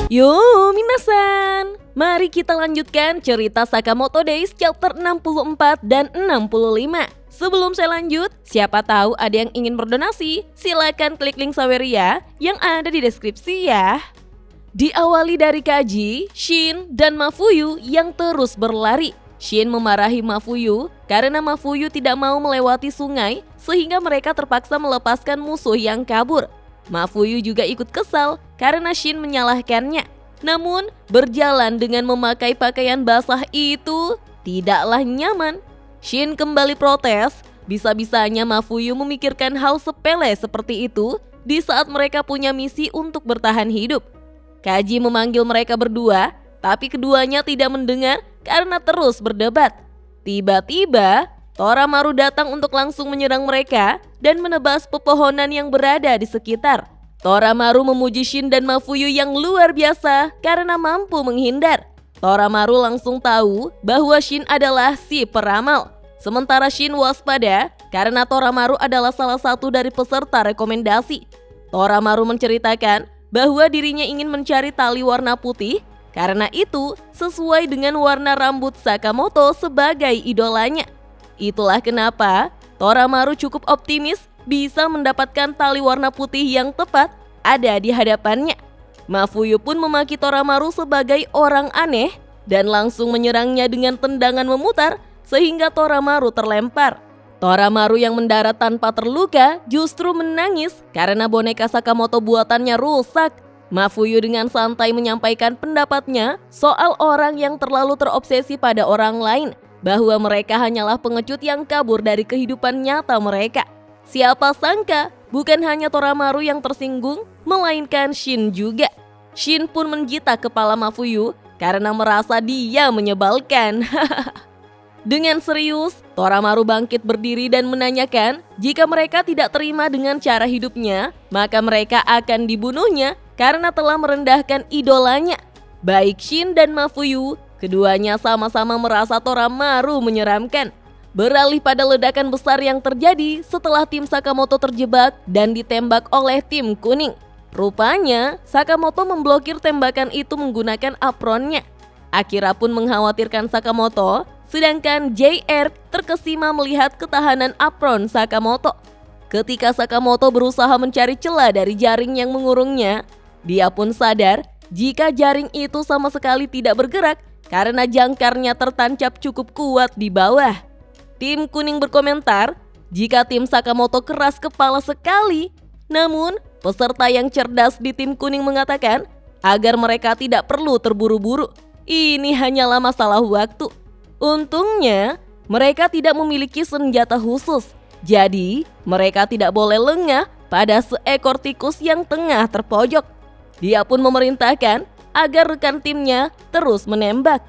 Yo minasan, mari kita lanjutkan cerita Sakamoto Days chapter 64 dan 65. Sebelum saya lanjut, siapa tahu ada yang ingin berdonasi, silakan klik link Saweria yang ada di deskripsi ya. Diawali dari Kaji, Shin, dan Mafuyu yang terus berlari. Shin memarahi Mafuyu karena Mafuyu tidak mau melewati sungai sehingga mereka terpaksa melepaskan musuh yang kabur. Mafuyu juga ikut kesal karena Shin menyalahkannya. Namun, berjalan dengan memakai pakaian basah itu tidaklah nyaman. Shin kembali protes, bisa-bisanya Mafuyu memikirkan hal sepele seperti itu di saat mereka punya misi untuk bertahan hidup. Kaji memanggil mereka berdua, tapi keduanya tidak mendengar karena terus berdebat. Tiba-tiba, Toramaru datang untuk langsung menyerang mereka dan menebas pepohonan yang berada di sekitar. Toramaru memuji Shin dan Mafuyu yang luar biasa karena mampu menghindar. Toramaru langsung tahu bahwa Shin adalah si peramal. Sementara Shin waspada karena Toramaru adalah salah satu dari peserta rekomendasi. Toramaru menceritakan bahwa dirinya ingin mencari tali warna putih karena itu sesuai dengan warna rambut Sakamoto sebagai idolanya. Itulah kenapa Toramaru cukup optimis bisa mendapatkan tali warna putih yang tepat ada di hadapannya. Mafuyu pun memaki Toramaru sebagai orang aneh dan langsung menyerangnya dengan tendangan memutar sehingga Toramaru terlempar. Toramaru yang mendarat tanpa terluka justru menangis karena boneka Sakamoto buatannya rusak. Mafuyu dengan santai menyampaikan pendapatnya soal orang yang terlalu terobsesi pada orang lain, bahwa mereka hanyalah pengecut yang kabur dari kehidupan nyata mereka. Siapa sangka bukan hanya Toramaru yang tersinggung, melainkan Shin juga. Shin pun menggita kepala Mafuyu karena merasa dia menyebalkan. Dengan serius, Toramaru bangkit berdiri dan menanyakan jika mereka tidak terima dengan cara hidupnya, maka mereka akan dibunuhnya karena telah merendahkan idolanya. Baik Shin dan Mafuyu, keduanya sama-sama merasa Toramaru menyeramkan. Beralih pada ledakan besar yang terjadi setelah tim Sakamoto terjebak dan ditembak oleh tim kuning. Rupanya, Sakamoto memblokir tembakan itu menggunakan apronnya. Akira pun mengkhawatirkan Sakamoto, sedangkan JR terkesima melihat ketahanan apron Sakamoto. Ketika Sakamoto berusaha mencari celah dari jaring yang mengurungnya, dia pun sadar jika jaring itu sama sekali tidak bergerak karena jangkarnya tertancap cukup kuat di bawah. Tim kuning berkomentar jika tim Sakamoto keras kepala sekali. Namun, peserta yang cerdas di tim kuning mengatakan agar mereka tidak perlu terburu-buru. Ini hanyalah masalah waktu. Untungnya, mereka tidak memiliki senjata khusus. Jadi, mereka tidak boleh lengah pada seekor tikus yang tengah terpojok. Dia pun memerintahkan agar rekan timnya terus menembak.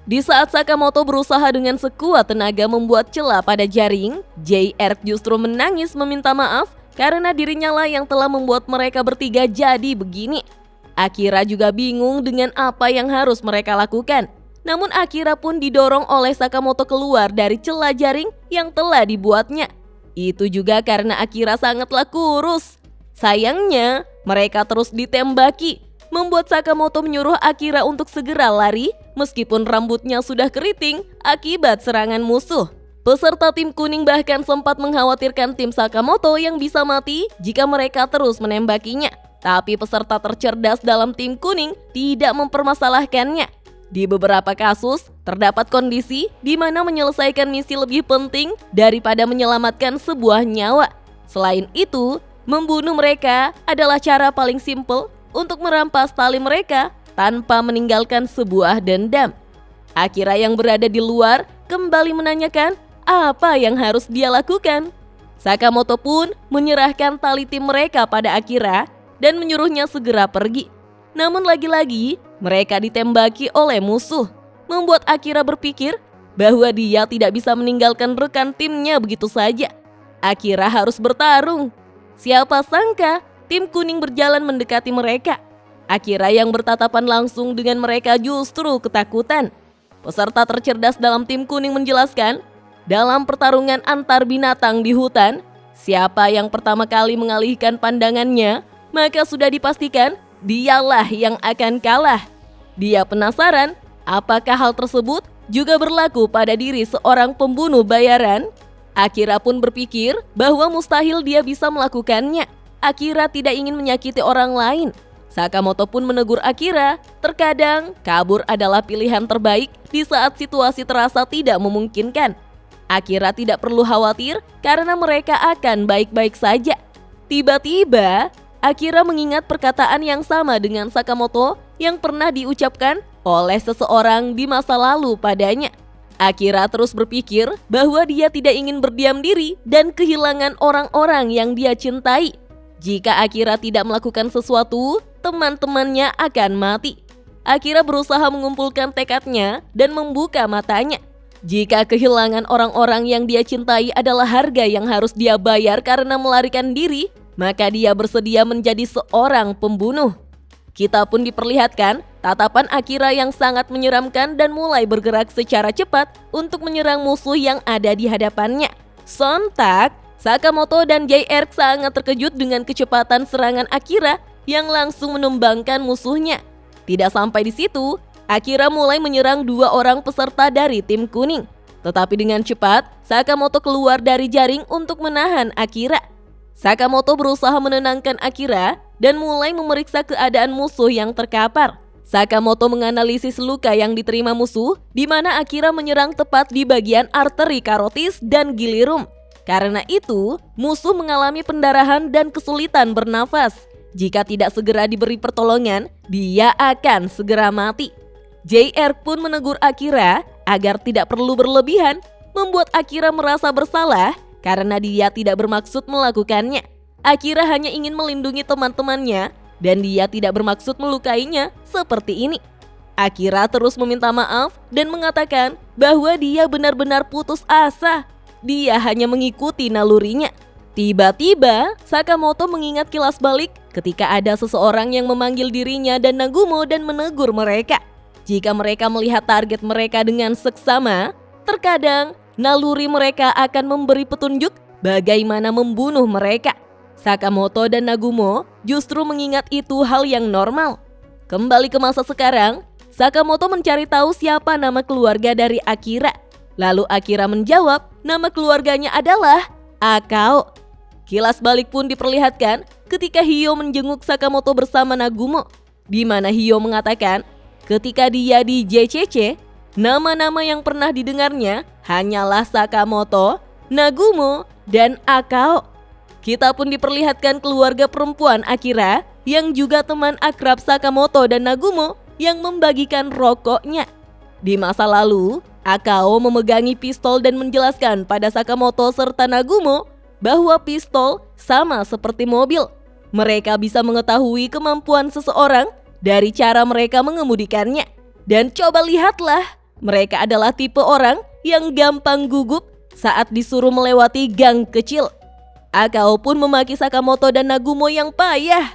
Di saat Sakamoto berusaha dengan sekuat tenaga membuat celah pada jaring, JR justru menangis meminta maaf karena dirinya lah yang telah membuat mereka bertiga jadi begini. Akira juga bingung dengan apa yang harus mereka lakukan. Namun Akira pun didorong oleh Sakamoto keluar dari celah jaring yang telah dibuatnya. Itu juga karena Akira sangatlah kurus. Sayangnya, mereka terus ditembaki, membuat Sakamoto menyuruh Akira untuk segera lari meskipun rambutnya sudah keriting akibat serangan musuh. Peserta tim kuning bahkan sempat mengkhawatirkan tim Sakamoto yang bisa mati jika mereka terus menembakinya. Tapi peserta tercerdas dalam tim kuning tidak mempermasalahkannya. Di beberapa kasus, terdapat kondisi di mana menyelesaikan misi lebih penting daripada menyelamatkan sebuah nyawa. Selain itu, membunuh mereka adalah cara paling simpel untuk merampas tali mereka tanpa meninggalkan sebuah dendam. Akira yang berada di luar kembali menanyakan apa yang harus dia lakukan. Sakamoto pun menyerahkan tali tim mereka pada Akira dan menyuruhnya segera pergi. Namun lagi-lagi mereka ditembaki oleh musuh, membuat Akira berpikir bahwa dia tidak bisa meninggalkan rekan timnya begitu saja. Akira harus bertarung. Siapa sangka tim kuning berjalan mendekati mereka. Akira yang bertatapan langsung dengan mereka justru ketakutan. Peserta tercerdas dalam tim kuning menjelaskan, dalam pertarungan antar binatang di hutan, siapa yang pertama kali mengalihkan pandangannya, maka sudah dipastikan dialah yang akan kalah. Dia penasaran apakah hal tersebut juga berlaku pada diri seorang pembunuh bayaran. Akira pun berpikir bahwa mustahil dia bisa melakukannya. Akira tidak ingin menyakiti orang lain. Sakamoto pun menegur Akira, terkadang kabur adalah pilihan terbaik di saat situasi terasa tidak memungkinkan. Akira tidak perlu khawatir karena mereka akan baik-baik saja. Tiba-tiba, Akira mengingat perkataan yang sama dengan Sakamoto yang pernah diucapkan oleh seseorang di masa lalu padanya. Akira terus berpikir bahwa dia tidak ingin berdiam diri dan kehilangan orang-orang yang dia cintai. Jika Akira tidak melakukan sesuatu, teman-temannya akan mati. Akira berusaha mengumpulkan tekadnya dan membuka matanya. Jika kehilangan orang-orang yang dia cintai adalah harga yang harus dia bayar karena melarikan diri, maka dia bersedia menjadi seorang pembunuh. Kita pun diperlihatkan tatapan Akira yang sangat menyeramkan dan mulai bergerak secara cepat untuk menyerang musuh yang ada di hadapannya. Sontak, Sakamoto dan JR sangat terkejut dengan kecepatan serangan Akira yang langsung menumbangkan musuhnya. Tidak sampai di situ, Akira mulai menyerang dua orang peserta dari tim kuning. Tetapi dengan cepat, Sakamoto keluar dari jaring untuk menahan Akira. Sakamoto berusaha menenangkan Akira dan mulai memeriksa keadaan musuh yang terkapar. Sakamoto menganalisis luka yang diterima musuh, di mana Akira menyerang tepat di bagian arteri karotis dan gilirum. Karena itu, musuh mengalami pendarahan dan kesulitan bernafas. Jika tidak segera diberi pertolongan, dia akan segera mati. JR pun menegur Akira agar tidak perlu berlebihan, membuat Akira merasa bersalah karena dia tidak bermaksud melakukannya. Akira hanya ingin melindungi teman-temannya dan dia tidak bermaksud melukainya seperti ini. Akira terus meminta maaf dan mengatakan bahwa dia benar-benar putus asa. Dia hanya mengikuti nalurinya. Tiba-tiba, Sakamoto mengingat kilas balik ketika ada seseorang yang memanggil dirinya dan Nagumo dan menegur mereka. Jika mereka melihat target mereka dengan seksama, terkadang naluri mereka akan memberi petunjuk bagaimana membunuh mereka. Sakamoto dan Nagumo justru mengingat itu hal yang normal. Kembali ke masa sekarang, Sakamoto mencari tahu siapa nama keluarga dari Akira. Lalu Akira menjawab, nama keluarganya adalah Akao. Kilas balik pun diperlihatkan ketika Hyo menjenguk Sakamoto bersama Nagumo, di mana Hyo mengatakan ketika dia di JCC, nama-nama yang pernah didengarnya hanyalah Sakamoto, Nagumo, dan Akao. Kita pun diperlihatkan keluarga perempuan Akira yang juga teman akrab Sakamoto dan Nagumo yang membagikan rokoknya. Di masa lalu, Akao memegangi pistol dan menjelaskan pada Sakamoto serta Nagumo bahwa pistol sama seperti mobil. Mereka bisa mengetahui kemampuan seseorang dari cara mereka mengemudikannya. Dan coba lihatlah, mereka adalah tipe orang yang gampang gugup saat disuruh melewati gang kecil. Akao pun memaki Sakamoto dan Nagumo yang payah.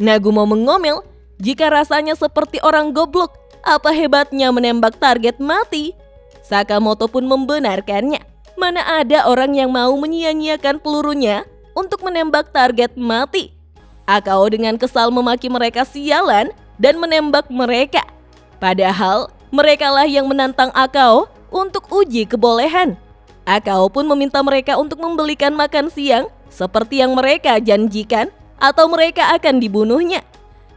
Nagumo mengomel, jika rasanya seperti orang goblok, apa hebatnya menembak target mati? Sakamoto pun membenarkannya. Mana ada orang yang mau menyia-nyiakan pelurunya untuk menembak target mati. Akao dengan kesal memaki mereka sialan dan menembak mereka. Padahal merekalah yang menantang Akao untuk uji kebolehan. Akao pun meminta mereka untuk membelikan makan siang seperti yang mereka janjikan atau mereka akan dibunuhnya.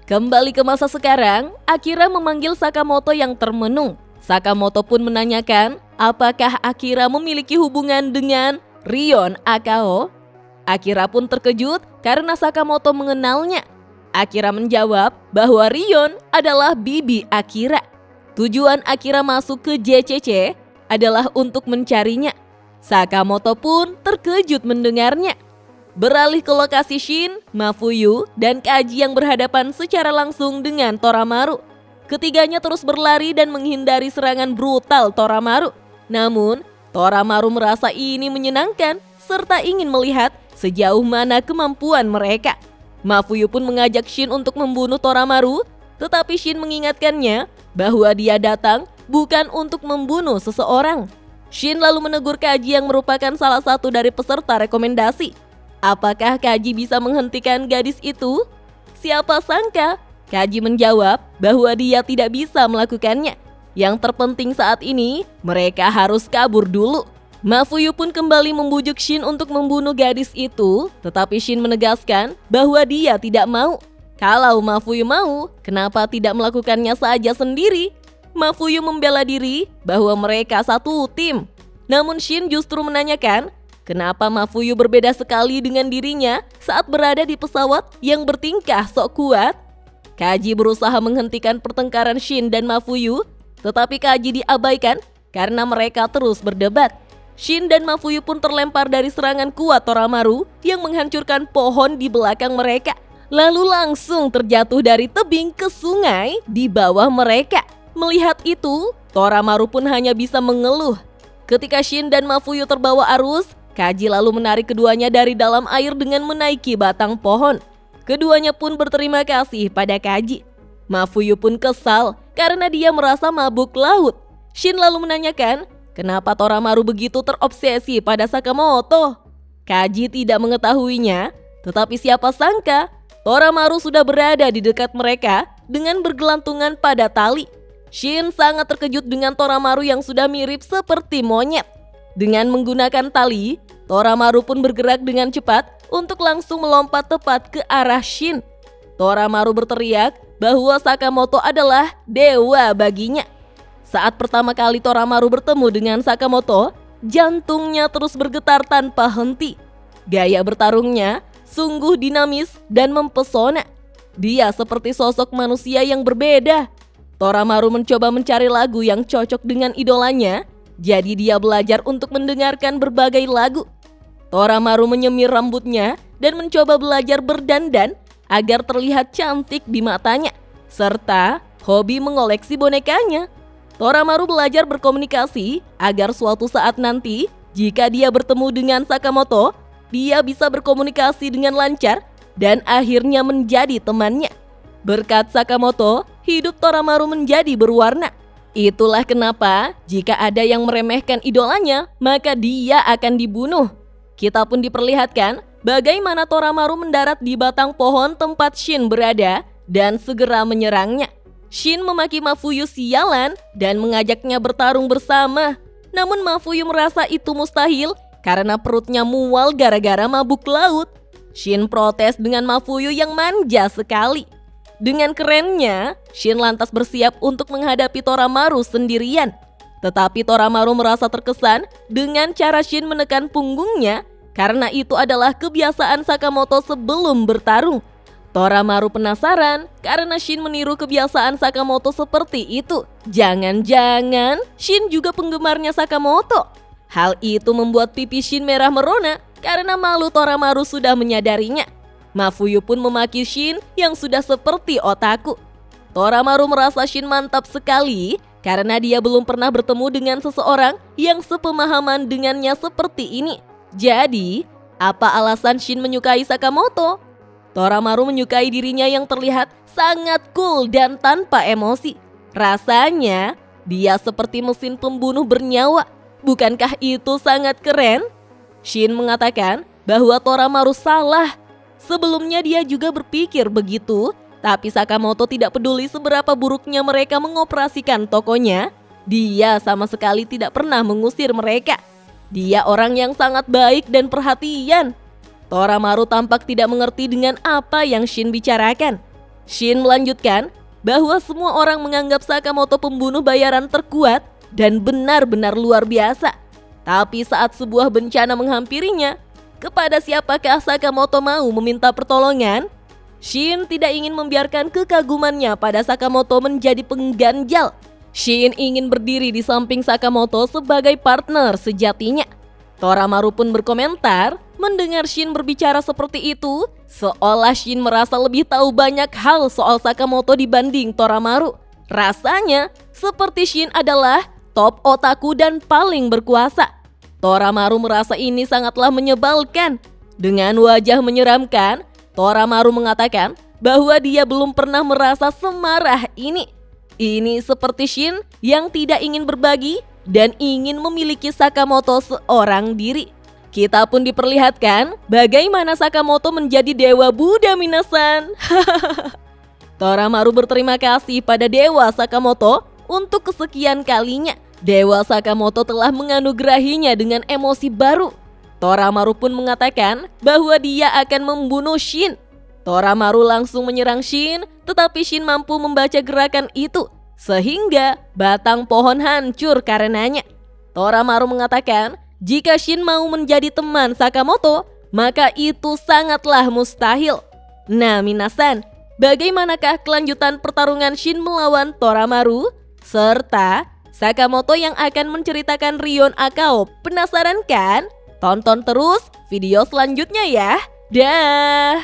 Kembali ke masa sekarang, Akira memanggil Sakamoto yang termenung. Sakamoto pun menanyakan apakah Akira memiliki hubungan dengan Rion Akao. Akira pun terkejut karena Sakamoto mengenalnya. Akira menjawab bahwa Rion adalah bibi Akira. Tujuan Akira masuk ke JCC adalah untuk mencarinya. Sakamoto pun terkejut mendengarnya. Beralih ke lokasi Shin, Mafuyu, dan Kaji yang berhadapan secara langsung dengan Toramaru. Ketiganya terus berlari dan menghindari serangan brutal Toramaru. Namun, Toramaru merasa ini menyenangkan serta ingin melihat sejauh mana kemampuan mereka. Mafuyu pun mengajak Shin untuk membunuh Toramaru, tetapi Shin mengingatkannya bahwa dia datang bukan untuk membunuh seseorang. Shin lalu menegur Kaji yang merupakan salah satu dari peserta rekomendasi. Apakah Kaji bisa menghentikan gadis itu? Siapa sangka Kaji menjawab bahwa dia tidak bisa melakukannya. Yang terpenting saat ini, mereka harus kabur dulu. Mafuyu pun kembali membujuk Shin untuk membunuh gadis itu, tetapi Shin menegaskan bahwa dia tidak mau. Kalau Mafuyu mau, kenapa tidak melakukannya saja sendiri? Mafuyu membela diri bahwa mereka satu tim. Namun Shin justru menanyakan, kenapa Mafuyu berbeda sekali dengan dirinya saat berada di pesawat yang bertingkah sok kuat? Kaji berusaha menghentikan pertengkaran Shin dan Mafuyu, tetapi Kaji diabaikan karena mereka terus berdebat. Shin dan Mafuyu pun terlempar dari serangan kuat Toramaru yang menghancurkan pohon di belakang mereka, lalu langsung terjatuh dari tebing ke sungai di bawah mereka. Melihat itu, Toramaru pun hanya bisa mengeluh. Ketika Shin dan Mafuyu terbawa arus, Kaji lalu menarik keduanya dari dalam air dengan menaiki batang pohon. Keduanya pun berterima kasih pada Kaji. Mafuyu pun kesal karena dia merasa mabuk laut. Shin lalu menanyakan, kenapa Toramaru begitu terobsesi pada Sakamoto? Kaji tidak mengetahuinya, tetapi siapa sangka Toramaru sudah berada di dekat mereka dengan bergelantungan pada tali. Shin sangat terkejut dengan Toramaru yang sudah mirip seperti monyet. Dengan menggunakan tali, Toramaru pun bergerak dengan cepat untuk langsung melompat tepat ke arah Shin. Toramaru berteriak bahwa Sakamoto adalah dewa baginya. Saat pertama kali Toramaru bertemu dengan Sakamoto, jantungnya terus bergetar tanpa henti. Gaya bertarungnya sungguh dinamis dan mempesona. Dia seperti sosok manusia yang berbeda. Toramaru mencoba mencari lagu yang cocok dengan idolanya, jadi dia belajar untuk mendengarkan berbagai lagu. Toramaru menyemir rambutnya dan mencoba belajar berdandan agar terlihat cantik di matanya, serta hobi mengoleksi bonekanya. Toramaru belajar berkomunikasi agar suatu saat nanti, jika dia bertemu dengan Sakamoto, dia bisa berkomunikasi dengan lancar dan akhirnya menjadi temannya. Berkat Sakamoto, hidup Toramaru menjadi berwarna. Itulah kenapa jika ada yang meremehkan idolanya, maka dia akan dibunuh. Kita pun diperlihatkan bagaimana Toramaru mendarat di batang pohon tempat Shin berada dan segera menyerangnya. Shin memaki Mafuyu sialan dan mengajaknya bertarung bersama. Namun Mafuyu merasa itu mustahil karena perutnya mual gara-gara mabuk laut. Shin protes dengan Mafuyu yang manja sekali. Dengan kerennya, Shin lantas bersiap untuk menghadapi Toramaru sendirian. Tetapi Toramaru merasa terkesan dengan cara Shin menekan punggungnya karena itu adalah kebiasaan Sakamoto sebelum bertarung. Toramaru penasaran karena Shin meniru kebiasaan Sakamoto seperti itu. Jangan-jangan Shin juga penggemarnya Sakamoto. Hal itu membuat pipi Shin merah merona karena malu Toramaru sudah menyadarinya. Mafuyu pun memaki Shin yang sudah seperti otaku. Toramaru merasa Shin mantap sekali karena dia belum pernah bertemu dengan seseorang yang sepemahaman dengannya seperti ini. Jadi, apa alasan Shin menyukai Sakamoto? Toramaru menyukai dirinya yang terlihat sangat cool dan tanpa emosi. Rasanya, dia seperti mesin pembunuh bernyawa. Bukankah itu sangat keren? Shin mengatakan bahwa Toramaru salah. Sebelumnya dia juga berpikir begitu, tapi Sakamoto tidak peduli seberapa buruknya mereka mengoperasikan tokonya. Dia sama sekali tidak pernah mengusir mereka. Dia orang yang sangat baik dan perhatian. Toramaru tampak tidak mengerti dengan apa yang Shin bicarakan. Shin melanjutkan bahwa semua orang menganggap Sakamoto pembunuh bayaran terkuat dan benar-benar luar biasa. Tapi saat sebuah bencana menghampirinya, kepada siapakah Sakamoto mau meminta pertolongan? Shin tidak ingin membiarkan kekagumannya pada Sakamoto menjadi pengganjal. Shin ingin berdiri di samping Sakamoto sebagai partner sejatinya. Toramaru pun berkomentar mendengar Shin berbicara seperti itu, seolah Shin merasa lebih tahu banyak hal soal Sakamoto dibanding Toramaru. Rasanya seperti Shin adalah top otaku dan paling berkuasa. Toramaru merasa ini sangatlah menyebalkan. Dengan wajah menyeramkan, Toramaru mengatakan bahwa dia belum pernah merasa semarah ini. Ini seperti Shin yang tidak ingin berbagi dan ingin memiliki Sakamoto seorang diri. Kita pun diperlihatkan bagaimana Sakamoto menjadi dewa Buddha minasan. Toramaru berterima kasih pada Dewa Sakamoto untuk kesekian kalinya. Dewa Sakamoto telah menganugerahinya dengan emosi baru. Toramaru pun mengatakan bahwa dia akan membunuh Shin. Toramaru langsung menyerang Shin, tetapi Shin mampu membaca gerakan itu, sehingga batang pohon hancur karenanya. Toramaru mengatakan, jika Shin mau menjadi teman Sakamoto, maka itu sangatlah mustahil. Nah, minasan, bagaimanakah kelanjutan pertarungan Shin melawan Toramaru? Serta Sakamoto yang akan menceritakan Rion Akao. Penasaran kan? Tonton terus video selanjutnya ya. Dah.